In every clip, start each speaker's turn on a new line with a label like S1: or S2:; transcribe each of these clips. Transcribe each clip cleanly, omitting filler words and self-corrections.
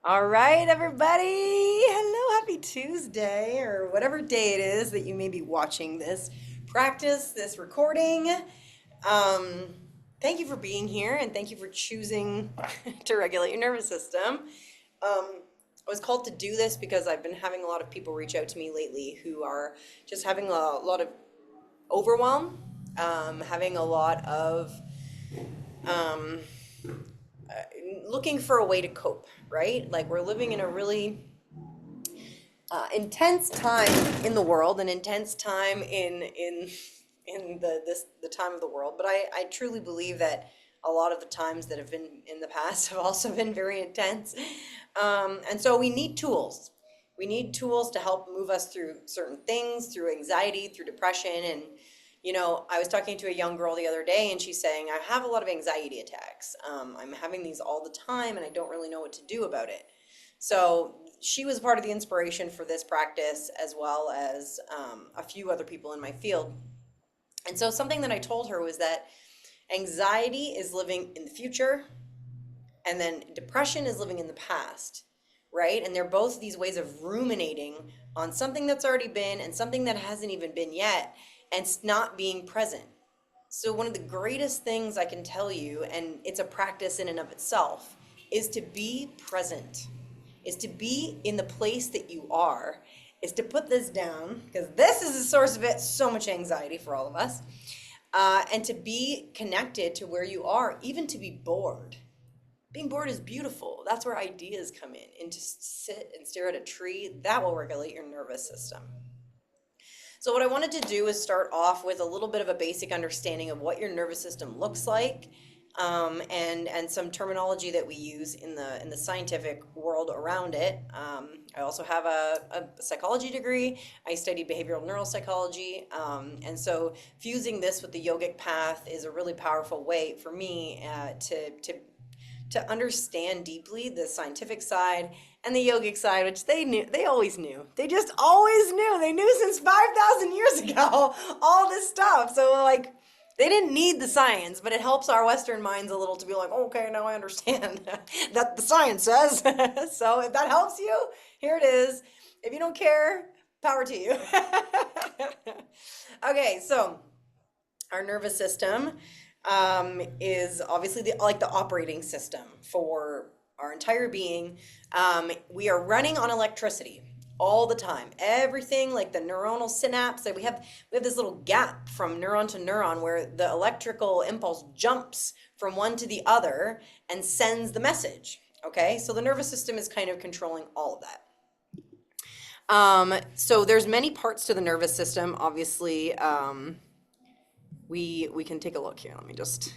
S1: All right, everybody. Hello, happy Tuesday, or whatever day it is that you may be watching this practice, this recording. Um, Thank you for being here and thank you for choosing to regulate your nervous system. I was called to do this because I've been having a lot of people reach out to me lately who are just having a lot of overwhelm, having a lot of um, looking for a way to cope, right? Like we're living in a really intense time in the world, an intense time in the time of the world. But I truly believe that a lot of the times that have been in the past have also been very intense. And so we need tools. We need tools to help move us through certain things, through anxiety, through depression. And, I was talking to a young girl the other day and she's saying, I have a lot of anxiety attacks. I'm having these all the time and I don't really know what to do about it. So she was part of the inspiration for this practice, as well as a few other people in my field. And so something that I told her was that anxiety is living in the future, and then depression is living in the past, right? And they're both these ways of ruminating on something that's already been and something that hasn't even been yet, and not being present. So one of the greatest things I can tell you, and it's a practice in and of itself, is to be present, is to be in the place that you are, is to put this down, because this is the source of it, so much anxiety for all of us, and to be connected to where you are, even to be bored. Being bored is beautiful. That's where ideas come in. And to sit and stare at a tree, that will regulate your nervous system. So what I wanted to do is start off with a little bit of a basic understanding of what your nervous system looks like, and some terminology that we use in the scientific world around it. I also have a psychology degree. I studied behavioral neuropsychology, and so fusing this with the yogic path is a really powerful way for me to understand deeply the scientific side and the yogic side, which they always knew. They just always knew. They knew since 5,000 years ago all this stuff. So like they didn't need the science, but it helps our Western minds a little to be like, okay, now I understand that the science says. So if that helps you, here it is. If you don't care, power to you. Okay, so our nervous system is obviously the operating system for our entire being. We are running on electricity all the time. Everything, like the neuronal synapse, that we have this little gap from neuron to neuron where the electrical impulse jumps from one to the other and sends the message. Okay, so the nervous system is kind of controlling all of that. So there's many parts to the nervous system. Obviously, we can take a look here. Let me just see.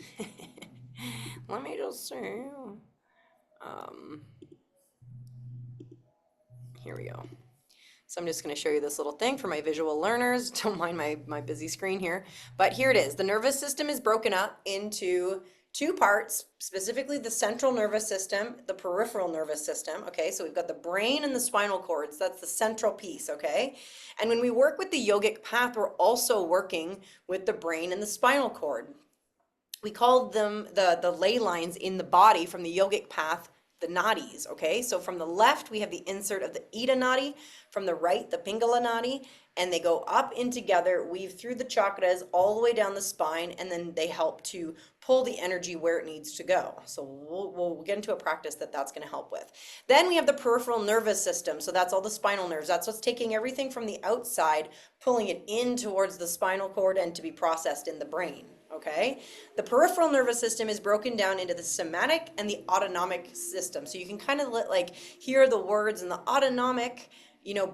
S1: Here we go. So I'm just going to show you this little thing for my visual learners. Don't mind my busy screen here. But here it is. The nervous system is broken up into two parts, specifically the central nervous system, the peripheral nervous system. Okay, so we've got the brain and the spinal cords. That's the central piece, okay? And when we work with the yogic path, we're also working with the brain and the spinal cord. We call them the ley lines in the body from the yogic path, the nadis, okay? So from the left, we have the insert of the Ida nadi, from the right, the Pingala nadi, and they go up in together, weave through the chakras all the way down the spine, and then they help to pull the energy where it needs to go. So we'll get into a practice that's going to help with. Then we have the peripheral nervous system. So that's all the spinal nerves. That's what's taking everything from the outside, pulling it in towards the spinal cord and to be processed in the brain. Okay, the peripheral nervous system is broken down into the somatic and the autonomic system. So you can kind of hear the words, and the autonomic,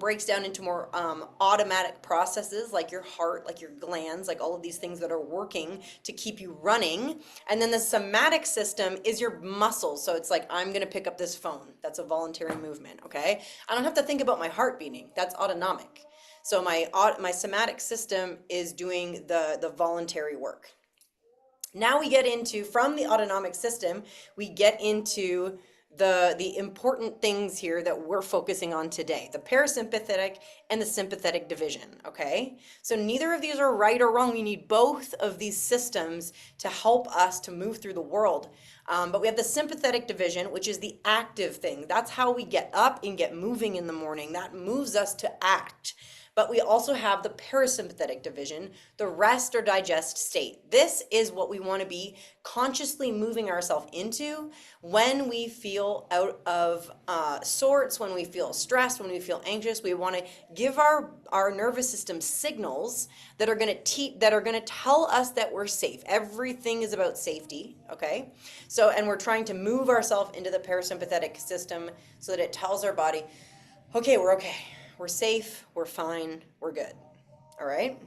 S1: breaks down into more automatic processes like your heart, like your glands, like all of these things that are working to keep you running. And then the somatic system is your muscles. So it's like, I'm going to pick up this phone. That's a voluntary movement. Okay, I don't have to think about my heart beating. That's autonomic. So my somatic system is doing the voluntary work. Now we get into, from the autonomic system, we get into the important things here that we're focusing on today, the parasympathetic and the sympathetic division, okay? So neither of these are right or wrong. We need both of these systems to help us to move through the world. But we have the sympathetic division, which is the active thing. That's how we get up and get moving in the morning. That moves us to act. But we also have the parasympathetic division, the rest or digest state. This is what we want to be consciously moving ourselves into when we feel out of sorts, when we feel stressed, when we feel anxious. We want to give our nervous system signals that are going to tell us that we're safe. Everything is about safety, okay? So, and we're trying to move ourselves into the parasympathetic system so that it tells our body, okay, we're okay. We're safe, we're fine, we're good. All right?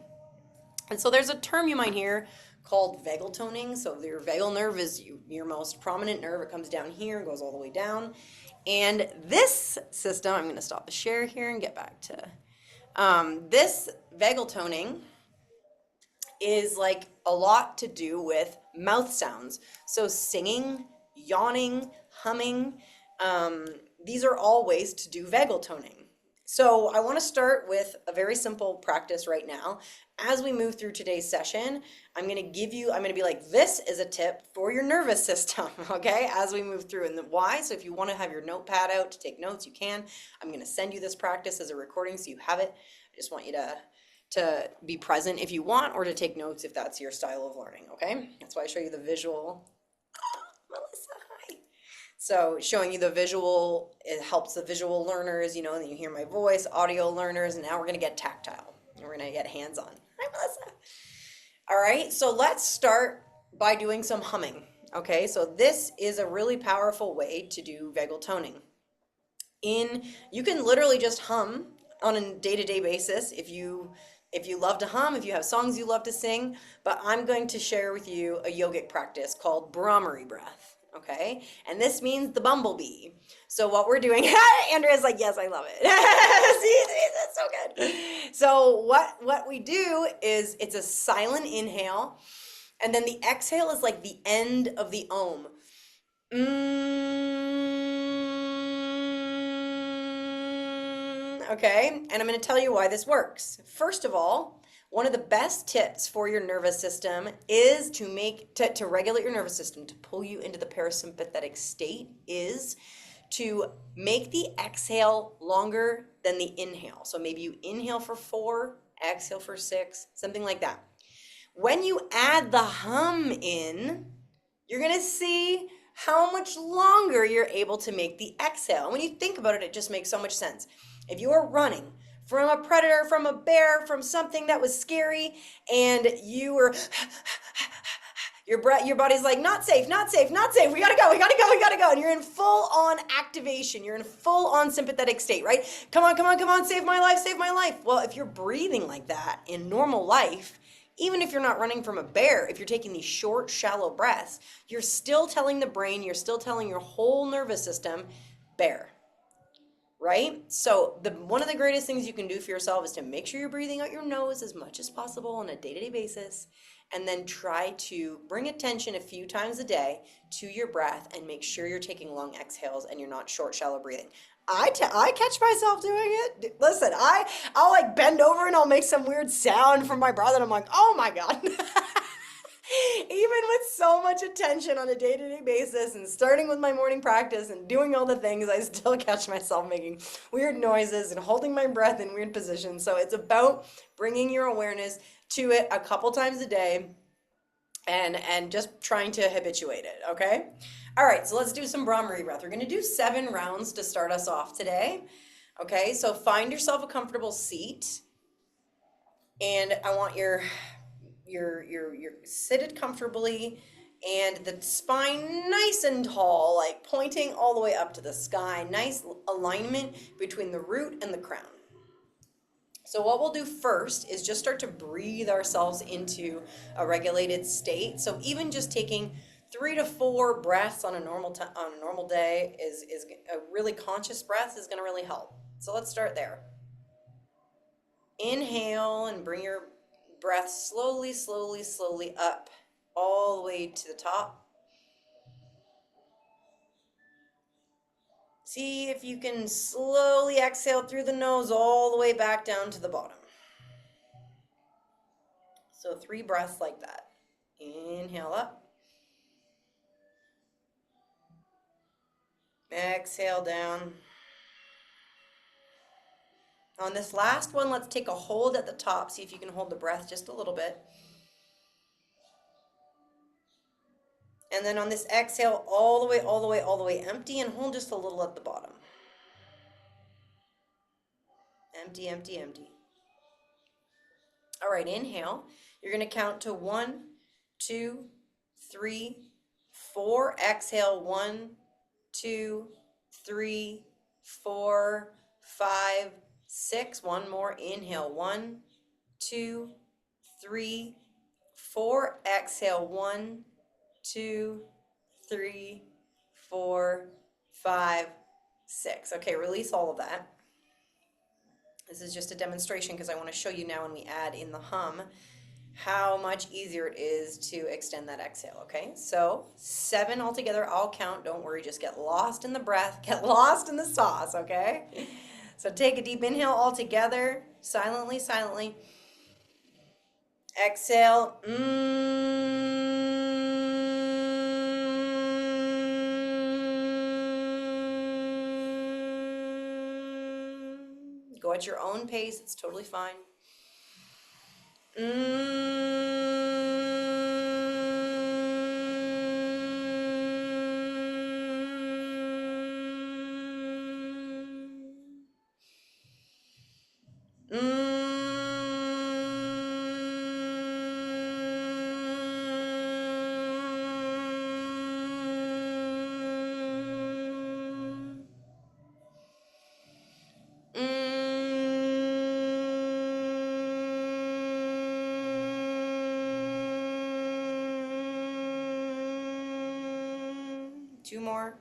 S1: And so there's a term you might hear called vagal toning. So your vagal nerve is your most prominent nerve. It comes down here and goes all the way down. And this system, I'm going to stop the share here and get back to this vagal toning is like a lot to do with mouth sounds. So singing, yawning, humming, these are all ways to do vagal toning. So I want to start with a very simple practice right now. As we move through today's session, I'm going to be like, this is a tip for your nervous system, okay, as we move through. And why? So if you want to have your notepad out to take notes, you can. I'm going to send you this practice as a recording so you have it. I just want you to be present if you want, or to take notes if that's your style of learning, okay? That's why I show you the visual. Melissa, hi. So showing you the visual, it helps the visual learners, and then you hear my voice, audio learners, and now we're going to get tactile. And we're going to get hands-on. Hi, Melissa. All right, so let's start by doing some humming, okay? So this is a really powerful way to do vagal toning. You can literally just hum on a day-to-day basis if you love to hum, if you have songs you love to sing, but I'm going to share with you a yogic practice called Brahmari breath. Okay, and this means the bumblebee. So what we're doing, Andrea's like, yes, I love it. See, that's so good. So what we do is it's a silent inhale, and then the exhale is like the end of the om. Okay, and I'm going to tell you why this works. First of all, one of the best tips for your nervous system is to regulate your nervous system, to pull you into the parasympathetic state, is to make the exhale longer than the inhale. So maybe you inhale for 4, exhale for 6, something like that. When you add the hum in, you're going to see how much longer you're able to make the exhale. And when you think about it, it just makes so much sense. If you are running from a predator, from a bear, from something that was scary, and you were, your body's like, not safe, not safe, not safe, we gotta go, and you're in full-on activation, you're in full-on sympathetic state, right? Come on, save my life, save my life. Well, if you're breathing like that in normal life, even if you're not running from a bear, if you're taking these short, shallow breaths, you're still telling the brain, you're still telling your whole nervous system, bear. Right? So one of the greatest things you can do for yourself is to make sure you're breathing out your nose as much as possible on a day-to-day basis, and then try to bring attention a few times a day to your breath and make sure you're taking long exhales and you're not short, shallow breathing. I catch myself doing it. Listen, I'll like bend over and I'll make some weird sound from my breath and I'm like, oh my God. Even with so much attention on a day-to-day basis and starting with my morning practice and doing all the things, I still catch myself making weird noises and holding my breath in weird positions. So it's about bringing your awareness to it a couple times a day and just trying to habituate it, okay? All right, so let's do some Brahmari breath. We're going to do 7 rounds to start us off today, okay? So find yourself a comfortable seat, and I want you're seated comfortably and the spine nice and tall, like pointing all the way up to the sky. Nice alignment between the root and the crown. So what we'll do first is just start to breathe ourselves into a regulated state. So even just taking 3 to 4 breaths on a normal day is a really conscious breath is going to really help. So let's start there. Inhale and bring your breath slowly up all the way to the top. See if you can slowly exhale through the nose all the way back down to the bottom. So 3 breaths like that. Inhale up. Exhale down. On this last one, let's take a hold at the top. See if you can hold the breath just a little bit. And then on this exhale, all the way, all the way, all the way empty, and hold just a little at the bottom. Empty, empty, empty. All right, inhale. You're going to count to 1, 2, 3, 4. Exhale, 1, 2, 3, 4, 5, 6. One more. Inhale, 1, 2, 3, 4. Exhale, 1, 2, 3, 4, 5, 6. Okay, release all of that. This is just a demonstration because I want to show you now when we add in the hum how much easier it is to extend that exhale, okay? So 7 altogether, I'll count. Don't worry, just get lost in the breath, get lost in the sauce, okay? So take a deep inhale all together, silently, silently. Exhale. Go at your own pace, it's totally fine. Two more.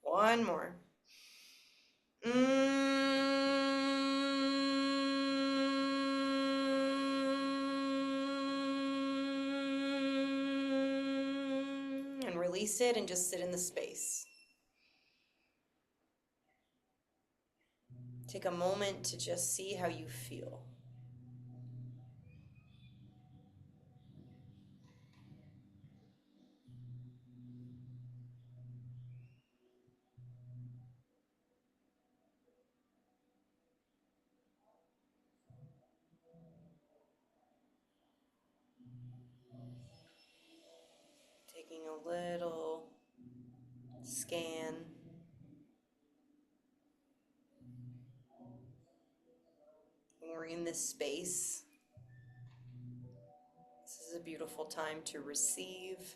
S1: One more. And release it and just sit in the space. Take a moment to just see how you feel. Taking a little scan. When we're in this space, this is a beautiful time to receive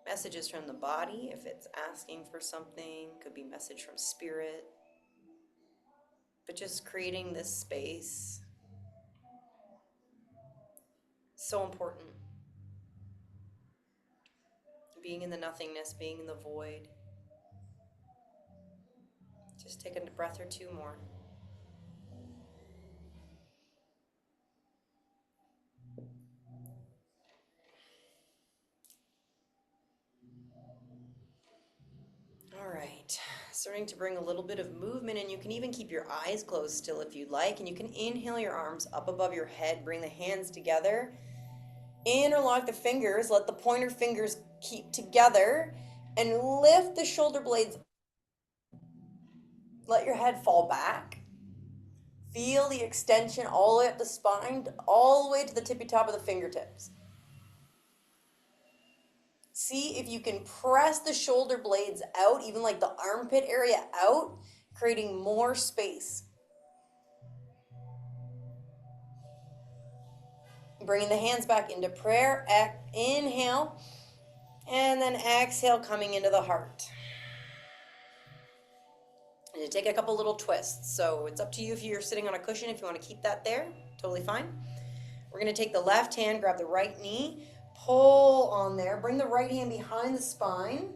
S1: messages from the body. If it's asking for something, could be message from spirit. But just creating this space, so important. Being in the nothingness, being in the void. Just take a breath or two more. All right, starting to bring a little bit of movement, and you can even keep your eyes closed still if you'd like, and you can inhale your arms up above your head, bring the hands together, interlock the fingers, let the pointer fingers keep together, and lift the shoulder blades. Let your head fall back. Feel the extension all the way up the spine, all the way to the tippy top of the fingertips. See if you can press the shoulder blades out, even like the armpit area out, creating more space. Bringing the hands back into prayer. Inhale. And then exhale, coming into the heart. And you take a couple little twists. So it's up to you if you're sitting on a cushion, if you want to keep that there. Totally fine. We're going to take the left hand, grab the right knee, pull on there, bring the right hand behind the spine,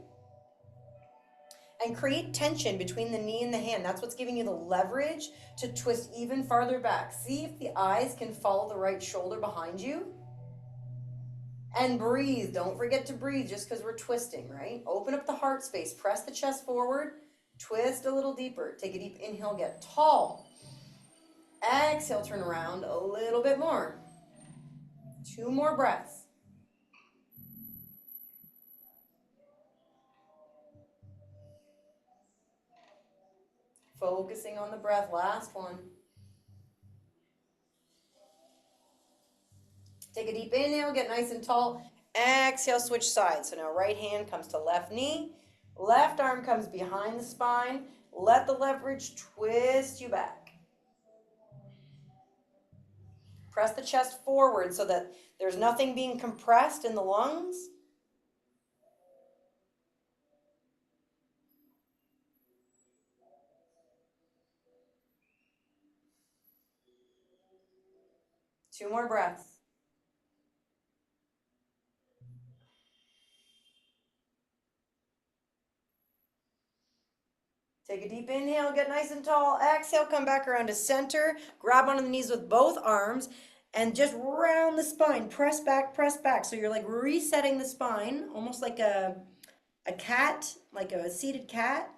S1: and create tension between the knee and the hand. That's what's giving you the leverage to twist even farther back. See if the eyes can follow the right shoulder behind you. And breathe. Don't forget to breathe just because we're twisting, right? Open up the heart space. Press the chest forward. Twist a little deeper. Take a deep inhale. Get tall. Exhale, turn around a little bit more. 2 more breaths. Focusing on the breath, last one. Take a deep inhale, get nice and tall. Exhale, switch sides. So now right hand comes to left knee, left arm comes behind the spine. Let the leverage twist you back. Press the chest forward so that there's nothing being compressed in the lungs. Two more breaths. Take a deep inhale, get nice and tall. Exhale, come back around to center. Grab onto the knees with both arms and just round the spine. Press back, press back. So you're like resetting the spine, almost like a cat, like a seated cat.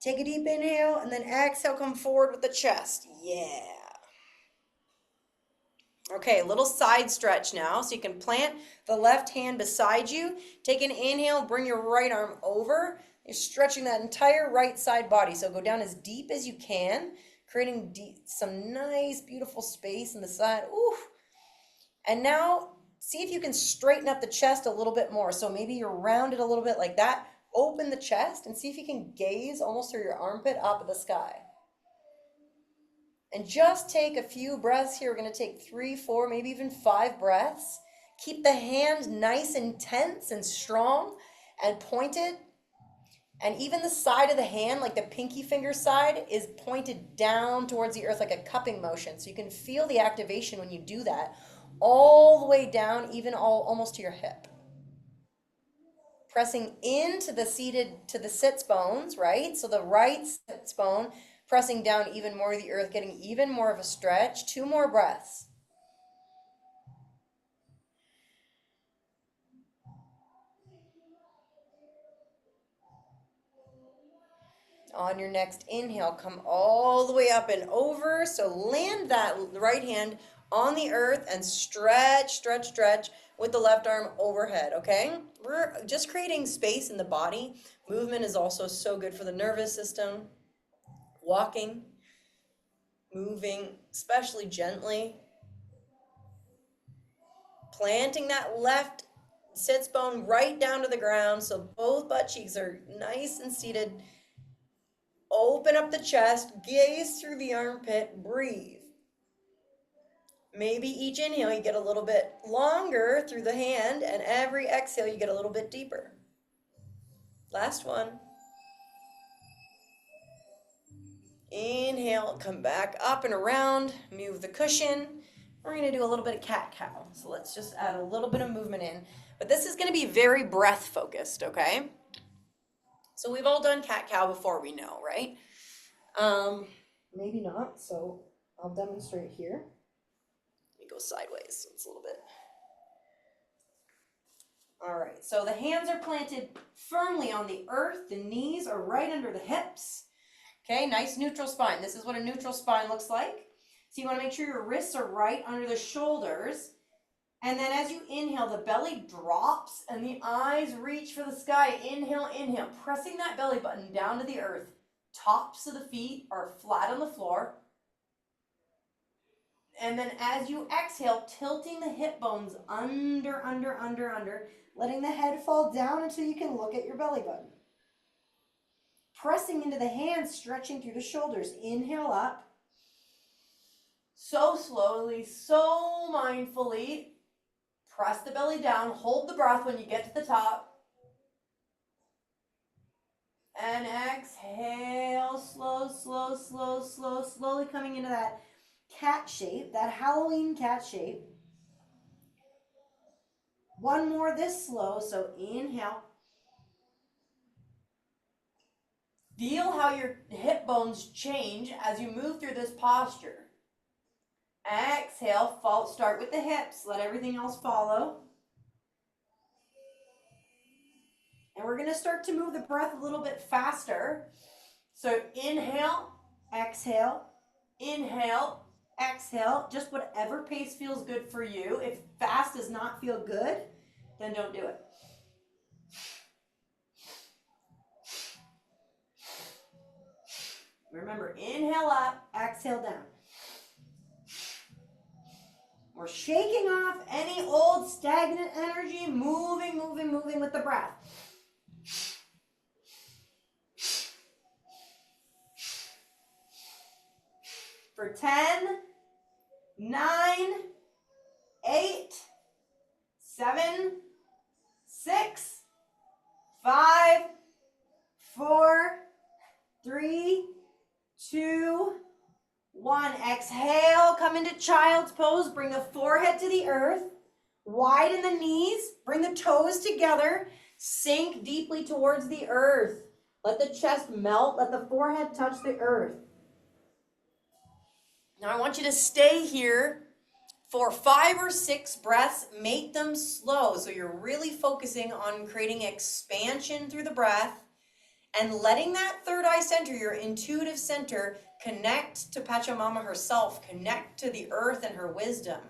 S1: Take a deep inhale and then exhale, come forward with the chest. Yeah. Okay, a little side stretch now. So you can plant the left hand beside you. Take an inhale, bring your right arm over. You're stretching that entire right side body. So go down as deep as you can, creating some nice, beautiful space in the side. Ooh. And now see if you can straighten up the chest a little bit more. So maybe you're rounded a little bit like that. Open the chest and see if you can gaze almost through your armpit up at the sky. And just take a few breaths here. We're going to take 3, 4, maybe even 5 breaths. Keep the hand nice and tense and strong and pointed. And even the side of the hand, like the pinky finger side, is pointed down towards the earth like a cupping motion. So you can feel the activation when you do that all the way down, even almost to your hip. Pressing into the sits bones, right? So the right sits bone pressing down even more to the earth, getting even more of a stretch. 2 more breaths. On your next inhale, come all the way up and over. So land that right hand on the earth and stretch, stretch, stretch with the left arm overhead, okay? We're just creating space in the body. Movement is also so good for the nervous system. Walking, moving, especially gently. Planting that left sits bone right down to the ground so both butt cheeks are nice and seated. Open up the chest, gaze through the armpit, breathe. Maybe each inhale you get a little bit longer through the hand, and every exhale you get a little bit deeper. Last one. Inhale, come back up and around, move the cushion. We're going to do a little bit of cat-cow. So let's just add a little bit of movement in. But this is going to be very breath focused, okay? So we've all done cat-cow before, we know, right? Maybe not, so I'll demonstrate here. Let me go sideways, so it's a little bit. All right, so the hands are planted firmly on the earth. The knees are right under the hips. Okay, nice neutral spine. This is what a neutral spine looks like. So you want to make sure your wrists are right under the shoulders. And then as you inhale, the belly drops and the eyes reach for the sky. Inhale, inhale, pressing that belly button down to the earth. Tops of the feet are flat on the floor. And then as you exhale, tilting the hip bones under, letting the head fall down until you can look at your belly button. Pressing into the hands, stretching through the shoulders. Inhale up. So slowly, so mindfully. Press the belly down. Hold the breath when you get to the top. And exhale, slowly coming into that cat shape, that Halloween cat shape. One more this slow, so inhale. Feel how your hip bones change as you move through this posture. Exhale, start with the hips, let everything else follow. And we're going to start to move the breath a little bit faster. So inhale, exhale, Inhale, exhale, just whatever pace feels good for you. If fast does not feel good, then don't do it. Remember, inhale up, exhale down. We're shaking off any old stagnant energy, moving with the breath. For 10, 9, 8, 7, 6, 5, 4, 3, 2, 1. Exhale, come into child's pose. Bring the forehead to the earth. Widen the knees. Bring the toes together. Sink deeply towards the earth. Let the chest melt. Let the forehead touch the earth. Now I want you to stay here for 5 or 6 breaths. Make them slow. So you're really focusing on creating expansion through the breath and letting that third eye center, your intuitive center, connect to Pachamama herself, connect to the earth and her wisdom.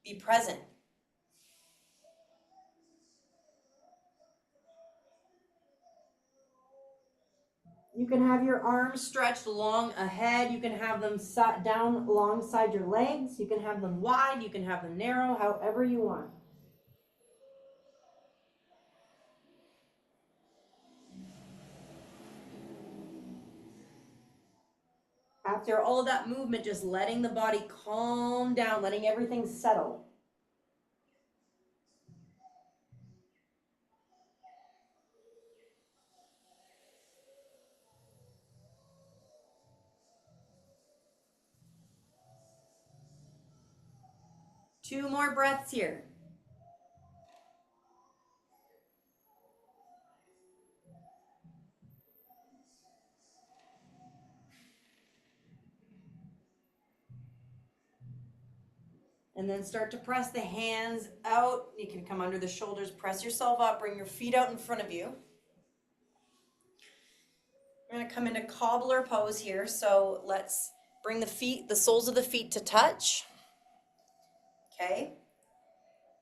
S1: Be present. You can have your arms stretched long ahead. You can have them sat down alongside your legs. You can have them wide. You can have them narrow, however you want. After all of that movement, just letting the body calm down, letting everything settle. Two more breaths here. And then start to press the hands out. You can come under the shoulders, press yourself up, bring your feet out in front of you. We're going to come into cobbler pose here. So let's bring the feet, the soles of the feet to touch. Okay.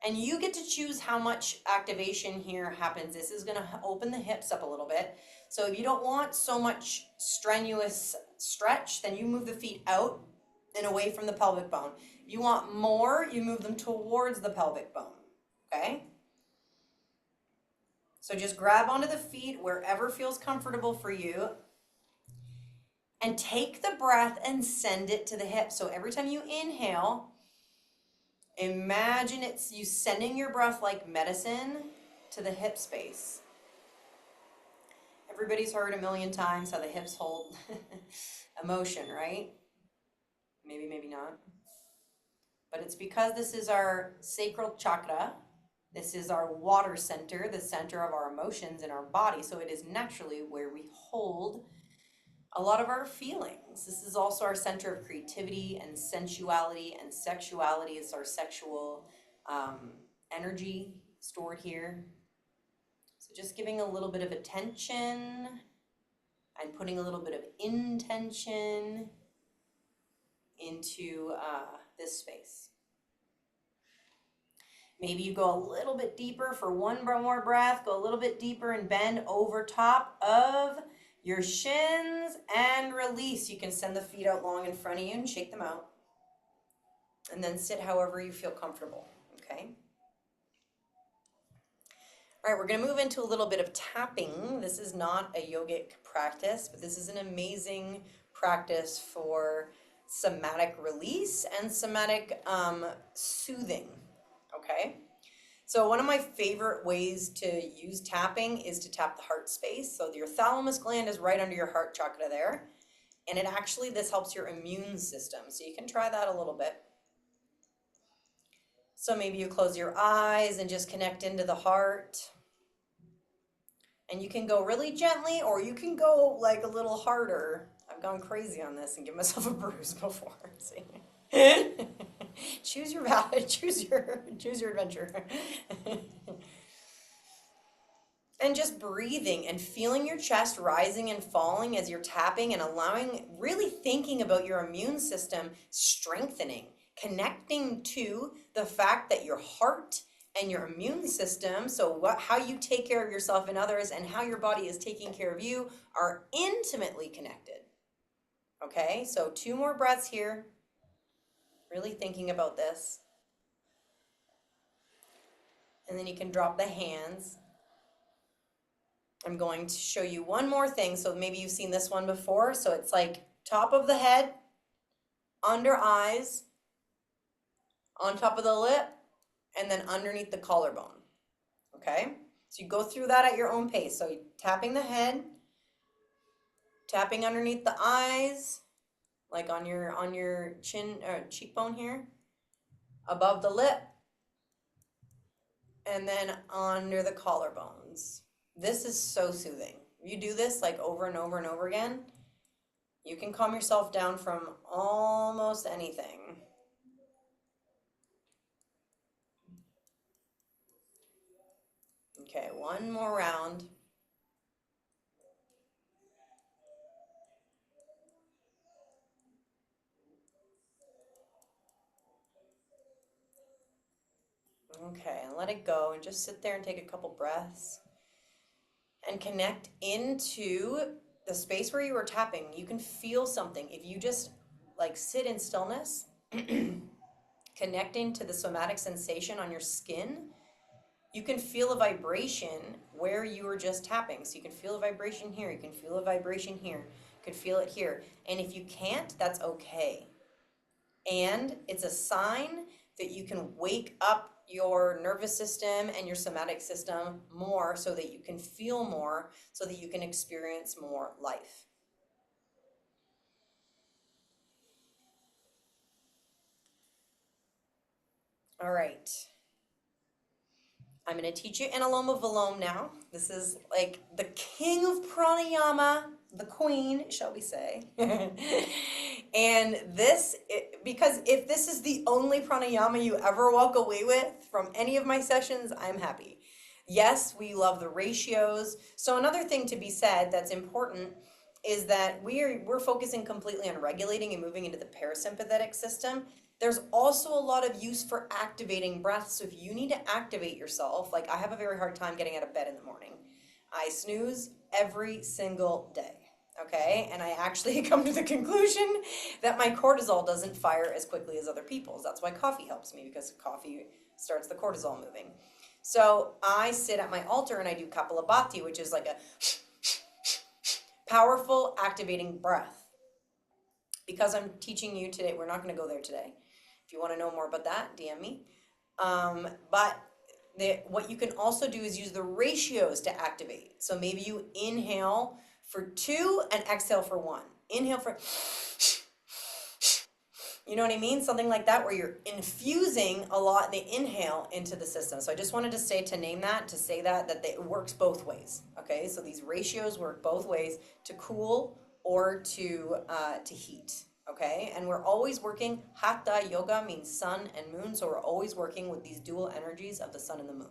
S1: And you get to choose how much activation here happens. This is going to open the hips up a little bit. So if you don't want so much strenuous stretch, then you move the feet out and away from the pelvic bone. If you want more, you move them towards the pelvic bone. Okay? So just grab onto the feet wherever feels comfortable for you. And take the breath and send it to the hips. So every time you inhale, imagine it's you sending your breath like medicine to the hip space. Everybody's heard a million times how the hips hold emotion, right? Maybe, maybe not. But it's because this is our sacral chakra. This is our water center, the center of our emotions in our body. So it is naturally where we hold a lot of our feelings. This is also our center of creativity and sensuality and sexuality. It's our sexual energy stored here. So just giving a little bit of attention and putting a little bit of intention into this space. Maybe you go a little bit deeper for one more breath. Go a little bit deeper and bend over top of your shins and release. You can send the feet out long in front of you and shake them out. And then sit however you feel comfortable, okay? All right, we're gonna move into a little bit of tapping. This is not a yogic practice, but this is an amazing practice for somatic release and somatic soothing, okay? So one of my favorite ways to use tapping is to tap the heart space. So your thalamus gland is right under your heart chakra there. And it actually, this helps your immune system. So you can try that a little bit. So maybe you close your eyes and just connect into the heart. And you can go really gently, or you can go like a little harder. I've gone crazy on this and give myself a bruise before. See? Choose your value, choose your adventure. And just breathing and feeling your chest rising and falling as you're tapping and allowing, really thinking about your immune system strengthening, connecting to the fact that your heart and your immune system, so how you take care of yourself and others and how your body is taking care of you, are intimately connected. Okay, so 2 more breaths here, really thinking about this. And then you can drop the hands. I'm going to show you one more thing. So maybe you've seen this one before. So it's like top of the head, under eyes, on top of the lip, and then underneath the collarbone. Okay? So you go through that at your own pace. So tapping the head, tapping underneath the eyes, like on your chin cheekbone here, above the lip, and then under the collarbones. This is so soothing. You do this like over and over and over again, you can calm yourself down from almost anything. Okay, one more round. Okay, and let it go and just sit there and take a couple breaths and connect into the space where you were tapping. You can feel something if you just like sit in stillness, connecting to the somatic sensation on your skin. You can feel a vibration where you were just tapping. So you can feel a vibration here, you can feel a vibration here, you can feel it here. And if you can't, that's okay. And it's a sign that you can wake up your nervous system and your somatic system more so that you can feel more, so that you can experience more life. All right. I'm going to teach you Anuloma Viloma now. This is like the king of pranayama, the queen, shall we say. And this, because if this is the only pranayama you ever walk away with from any of my sessions, I'm happy. Yes, we love the ratios. So another thing to be said that's important is that we're focusing completely on regulating and moving into the parasympathetic system. There's also a lot of use for activating breath. So if you need to activate yourself, like I have a very hard time getting out of bed in the morning. I snooze every single day. Okay, and I actually come to the conclusion that my cortisol doesn't fire as quickly as other people's. That's why coffee helps me, because coffee starts the cortisol moving. So I sit at my altar and I do Kapalabhati, which is like a powerful activating breath. Because I'm teaching you today, we're not going to go there today. If you want to know more about that, DM me. But what you can also do is use the ratios to activate. So maybe you inhale for 2 and exhale for 1. Inhale for, you know what I mean? Something like that, where you're infusing a lot, the inhale into the system. So I just wanted to say that it works both ways. Okay, so these ratios work both ways, to cool or to heat. Okay, and we're always working, Hatha Yoga means sun and moon, so we're always working with these dual energies of the sun and the moon.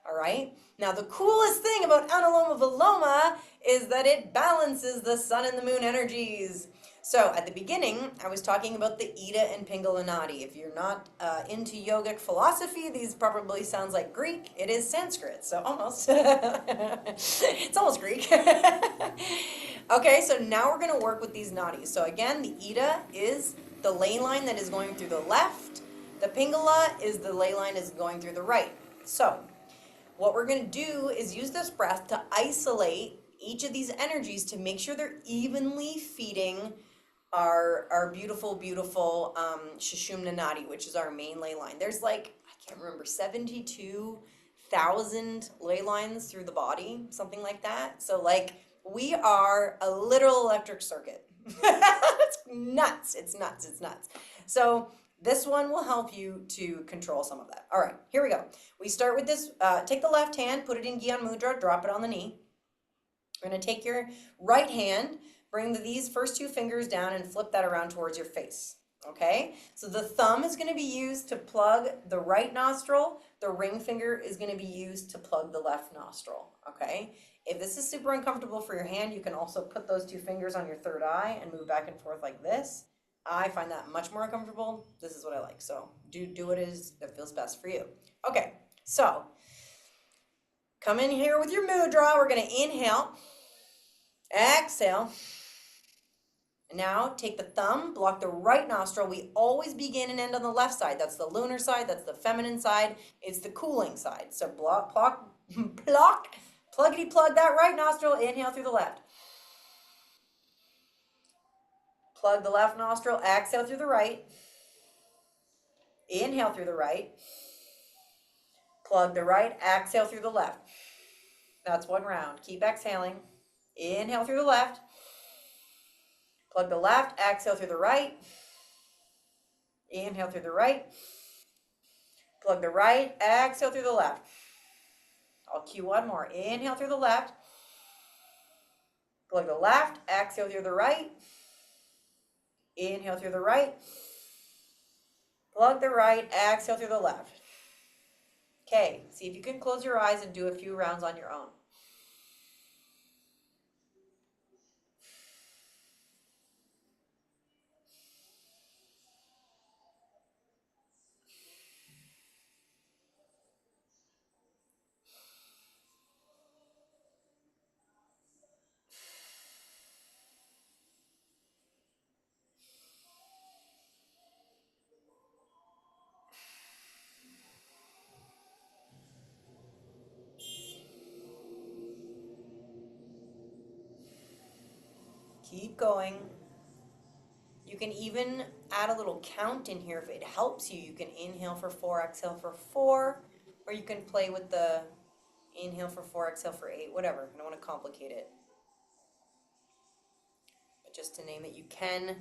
S1: All right, now the coolest thing about Anuloma Viloma is that it balances the sun and the moon energies. So at the beginning, I was talking about the Ida and Pingala Nadi. If you're not into yogic philosophy, these probably sounds like Greek. It is Sanskrit, so almost. It's almost Greek. Okay, so now we're going to work with these nadis. So again, the Ida is the ley line that is going through the left. The Pingala is the ley line is going through the right. So what we're going to do is use this breath to isolate each of these energies to make sure they're evenly feeding our beautiful, beautiful Sushumna Nadi, which is our main ley line. There's like, I can't remember, 72,000 ley lines through the body, something like that. So like, we are a literal electric circuit. It's nuts. It's nuts. It's nuts. So this one will help you to control some of that. All right, here we go. We start with this. Take the left hand, put it in Gyan Mudra, drop it on the knee. We're going to take your right hand, bring these first 2 fingers down and flip that around towards your face. Okay, so the thumb is going to be used to plug the right nostril. The ring finger is going to be used to plug the left nostril. Okay, if this is super uncomfortable for your hand, you can also put those two fingers on your third eye and move back and forth like this. I find that much more uncomfortable. This is what I like. So do what it is that feels best for you. Okay, so come in here with your mudra. We're going to inhale, exhale. Now take the thumb, block the right nostril. We always begin and end on the left side. That's the lunar side, that's the feminine side, it's the cooling side. So block, pluggity plug that right nostril, inhale through the left. Plug the left nostril, exhale through the right. Inhale through the right. Plug the right, exhale through the left. That's one round. Keep exhaling. Inhale through the left. Plug the left, exhale through the right. Inhale through the right. Plug the right, exhale through the left. I'll cue one more. Inhale through the left. Plug the left, exhale through the right. Inhale through the right. Plug the right, exhale through the left. Okay, see if you can close your eyes and do a few rounds on your own. Keep going. You can even add a little count in here if it helps you. You can inhale for 4, exhale for 4, or you can play with the inhale for 4, exhale for 8, whatever. I don't want to complicate it. But just to name it, you can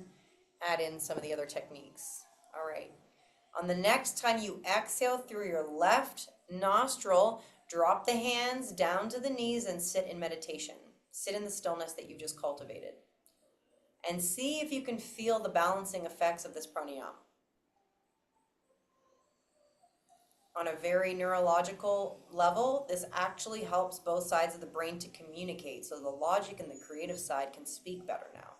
S1: add in some of the other techniques. All right. On the next time you exhale through your left nostril, drop the hands down to the knees and sit in meditation. Sit in the stillness that you've just cultivated. And see if you can feel the balancing effects of this pranayama. On a very neurological level, this actually helps both sides of the brain to communicate, so the logic and the creative side can speak better now.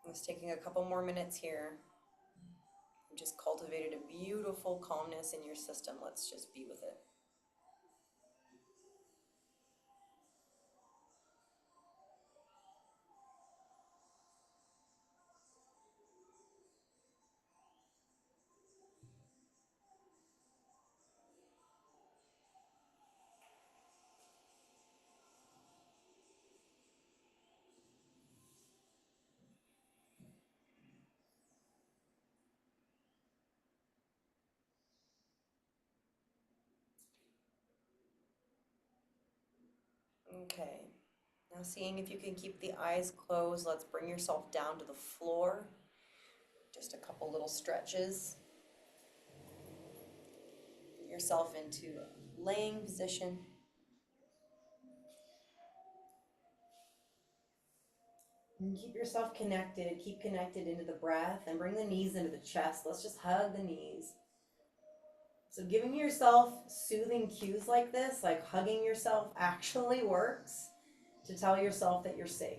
S1: Just taking a couple more minutes here. You just cultivated a beautiful calmness in your system. Let's just be with it. Okay. Now seeing if you can keep the eyes closed, let's bring yourself down to the floor. Just a couple little stretches. Get yourself into a laying position. And keep yourself connected. Keep connected into the breath and bring the knees into the chest. Let's just hug the knees. So giving yourself soothing cues like this, like hugging yourself, actually works to tell yourself that you're safe.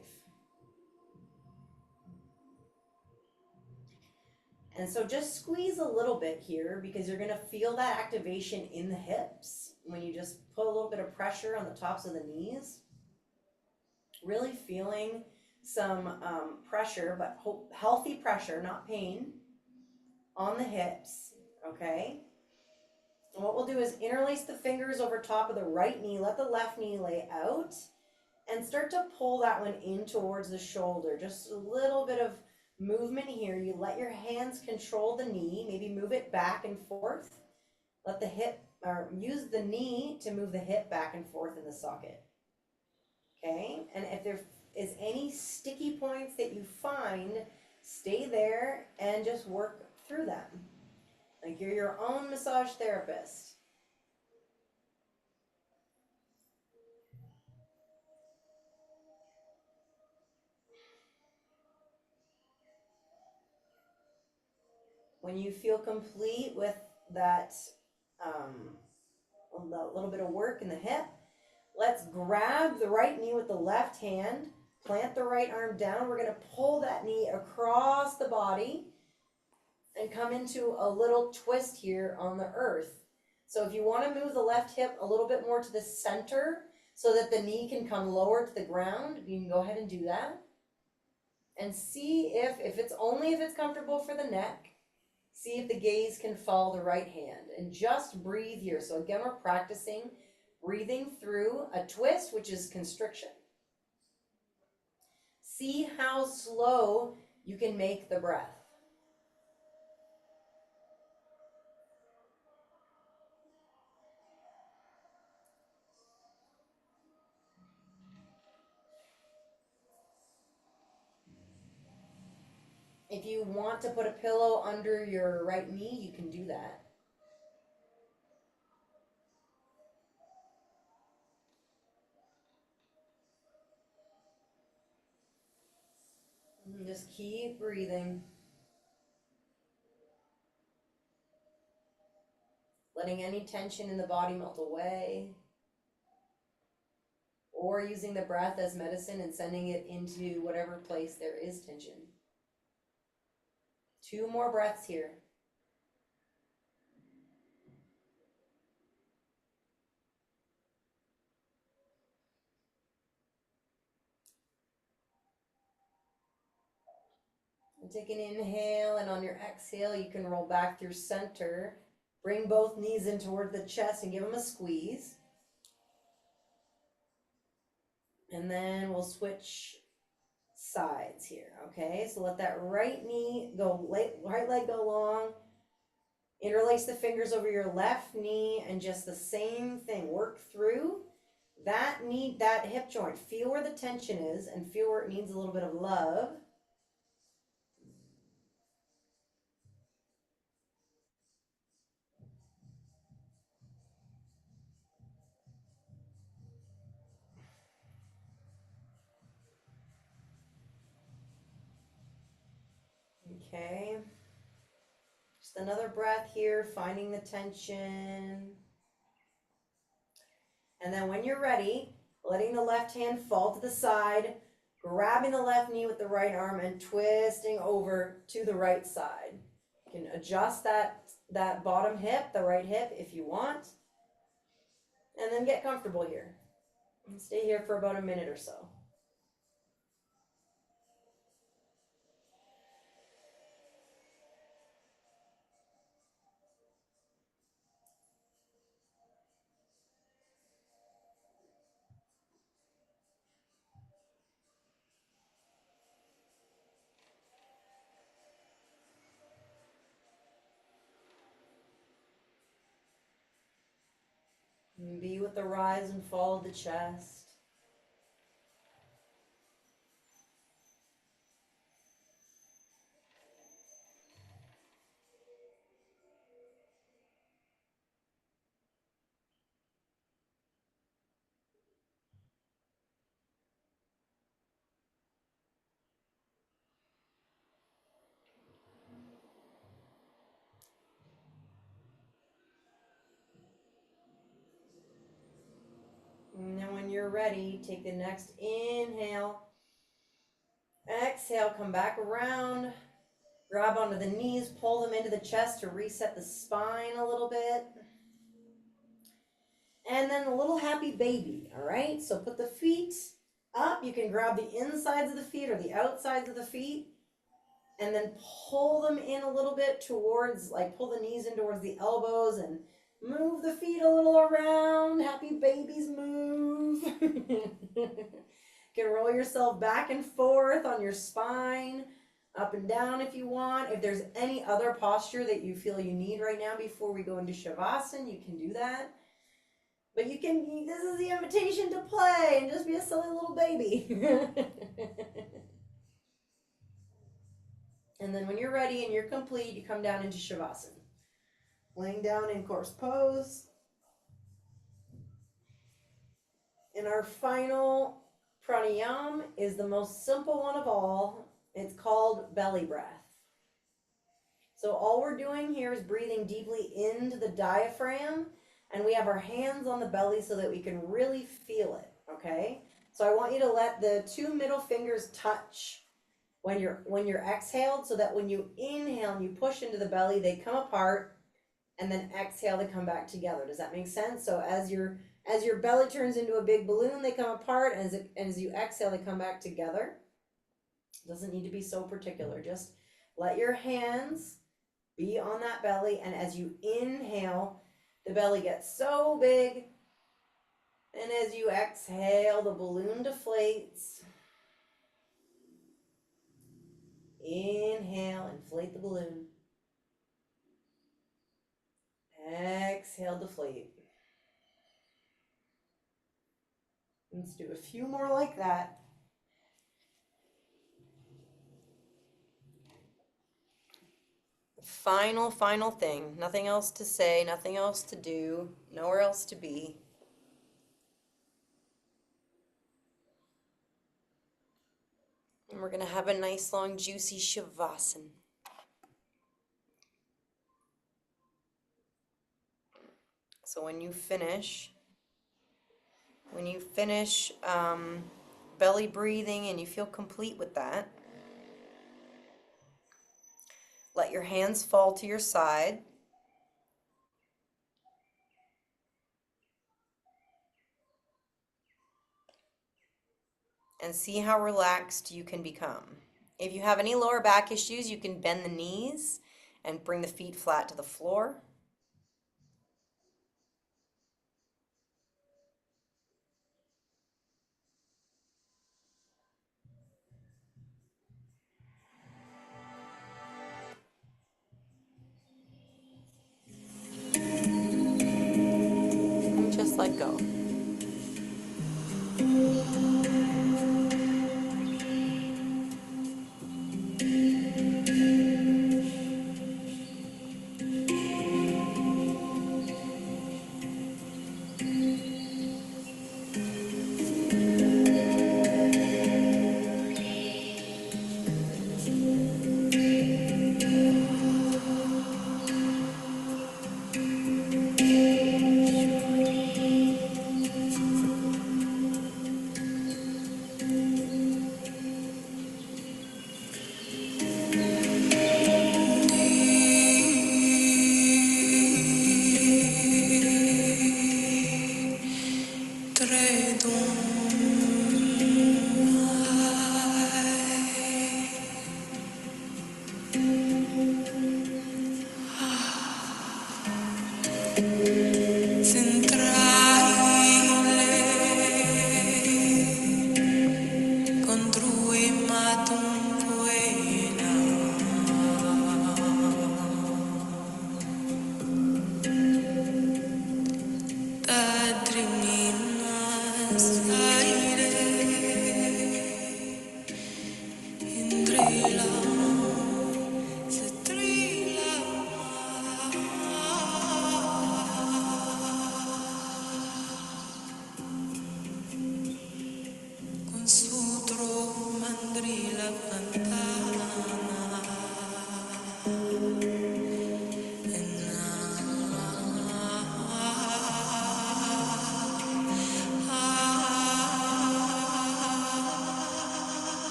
S1: And so just squeeze a little bit here because you're going to feel that activation in the hips when you just put a little bit of pressure on the tops of the knees. Really feeling some pressure, but healthy pressure, not pain, on the hips, okay? And what we'll do is interlace the fingers over top of the right knee, let the left knee lay out, and start to pull that one in towards the shoulder. Just a little bit of movement here. You let your hands control the knee, maybe move it back and forth. Let the hip, or use the knee to move the hip back and forth in the socket. Okay, and if there is any sticky points that you find, stay there and just work through them. Like you're your own massage therapist. When you feel complete with that, a little bit of work in the hip, let's grab the right knee with the left hand, plant the right arm down. We're going to pull that knee across the body and come into a little twist here on the earth. So if you want to move the left hip a little bit more to the center so that the knee can come lower to the ground, you can go ahead and do that. And see if it's comfortable for the neck, see if the gaze can follow the right hand, and just breathe here. So again, we're practicing breathing through a twist, which is constriction. See how slow you can make the breath. If you want to put a pillow under your right knee, you can do that. And just keep breathing. Letting any tension in the body melt away. Or using the breath as medicine and sending it into whatever place there is tension. 2 more breaths here. And take an inhale, and on your exhale, you can roll back through center. Bring both knees in toward the chest and give them a squeeze. And then we'll switch sides here, okay? So let that right knee go, right leg go long. Interlace the fingers over your left knee and just the same thing. Work through that knee, that hip joint. Feel where the tension is and feel where it needs a little bit of love. Okay. Just another breath here, finding the tension. And then when you're ready, letting the left hand fall to the side, grabbing the left knee with the right arm and twisting over to the right side. You can adjust that bottom hip, the right hip, if you want. And then get comfortable here. And stay here for about a minute or so. And be with the rise and fall of the chest. And then when you're ready, take the next inhale. Exhale, come back around. Grab onto the knees, pull them into the chest to reset the spine a little bit. And then a little happy baby, all right? So put the feet up. You can grab the insides of the feet or the outsides of the feet. And then pull them in a little bit towards, like pull the knees in towards the elbows and move the feet a little around. Happy babies move. You can roll yourself back and forth on your spine. Up and down if you want. If there's any other posture that you feel you need right now before we go into Shavasana, you can do that. But you can, this is the invitation to play and just be a silly little baby. And then when you're ready and you're complete, you come down into Shavasana. Laying down in corpse pose. And our final pranayam is the most simple one of all. It's called belly breath. So all we're doing here is breathing deeply into the diaphragm, and we have our hands on the belly so that we can really feel it, okay? So I want you to let the two middle fingers touch when you're exhaled, so that when you inhale and you push into the belly, they come apart, and then exhale, they come back together. Does that make sense? So as your belly turns into a big balloon, they come apart, and as you exhale, they come back together. Doesn't need to be so particular. Just let your hands be on that belly, and as you inhale, the belly gets so big, and as you exhale, the balloon deflates. Inhale, inflate the balloon. Exhale, deflate. Let's do a few more like that. Final thing. Nothing else to say, nothing else to do, nowhere else to be. And we're going to have a nice, long, juicy Shavasana. So when you finish belly breathing and you feel complete with that, let your hands fall to your side. And see how relaxed you can become. If you have any lower back issues, you can bend the knees and bring the feet flat to the floor. And just let go.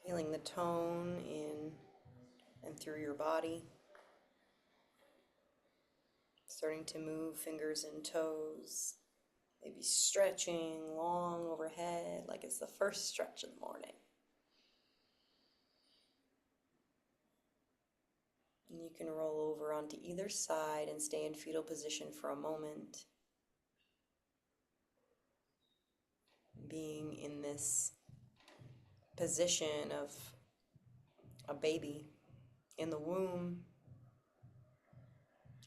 S1: Feeling the tone in and through your body. Starting to move fingers and toes. Maybe stretching long overhead like it's the first stretch of the morning. And you can roll over onto either side and stay in fetal position for a moment. Being in this position of a baby in the womb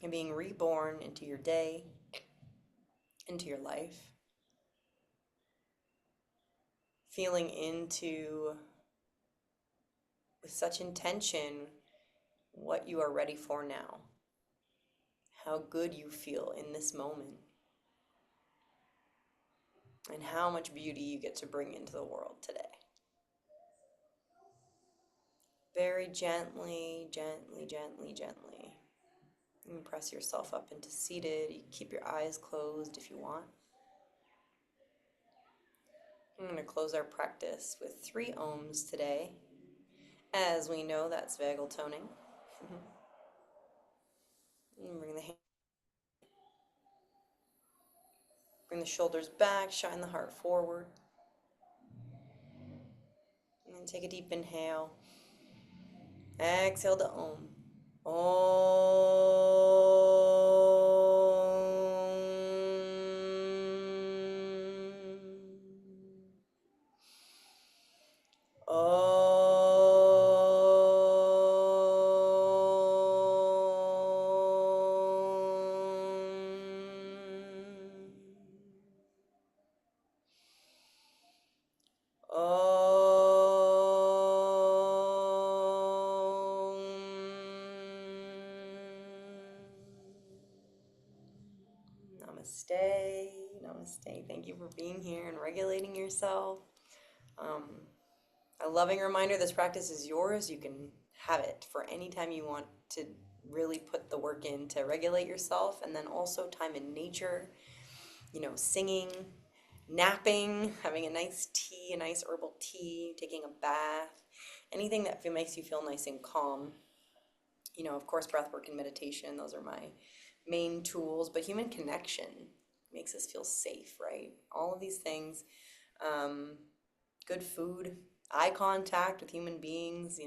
S1: and being reborn into your day, into your life. Feeling into, with such intention, what you are ready for now. How good you feel in this moment. And how much beauty you get to bring into the world today. Very gently, gently, gently, gently. You press yourself up into seated. You keep your eyes closed if you want. I'm going to close our practice with 3 ohms today. As we know, that's vagal toning. And bring the shoulders back, shine the heart forward. And take a deep inhale. Exhale to Om. Namaste. Namaste. Thank you for being here and regulating yourself. Um, a loving reminder, this practice is yours. You can have it for any time you want to really put the work in to regulate yourself, and then also time in nature, singing, napping, having a nice tea, a nice herbal tea, taking a bath, anything that makes you feel nice and calm. Of course, breath work and meditation, those are my main tools, but human connection makes us feel safe, right? All of these things, um, good food, eye contact with human beings,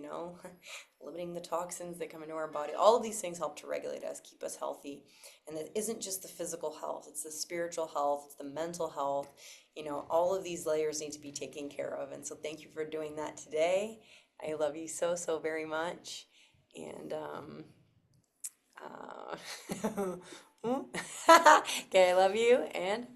S1: limiting the toxins that come into our body. All of these things help to regulate us, keep us healthy. And it isn't just the physical health, it's the spiritual health, it's the mental health. All of these layers need to be taken care of. And so thank you for doing that today. I love you so, so very much. And, uh, okay, I love you and